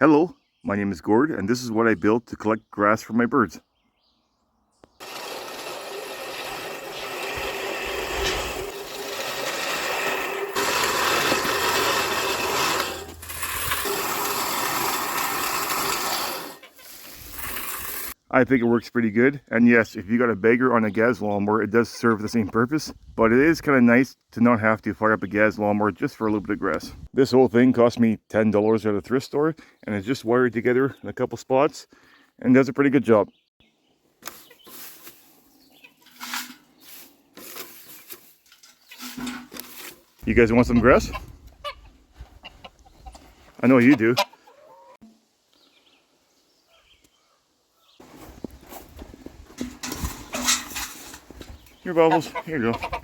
Hello, my name is Gord, and this is what I built to collect grass for my birds. I think it works pretty good, and yes, if you got a bagger on a gas lawnmower, it does serve the same purpose, but it is kind of nice to not have to fire up a gas lawnmower just for a little bit of grass. This whole thing cost me $10 at a thrift store, and it's just wired together in a couple spots, and does a pretty good job. You guys want some grass? I know you do. Here, Bubbles. Here you go.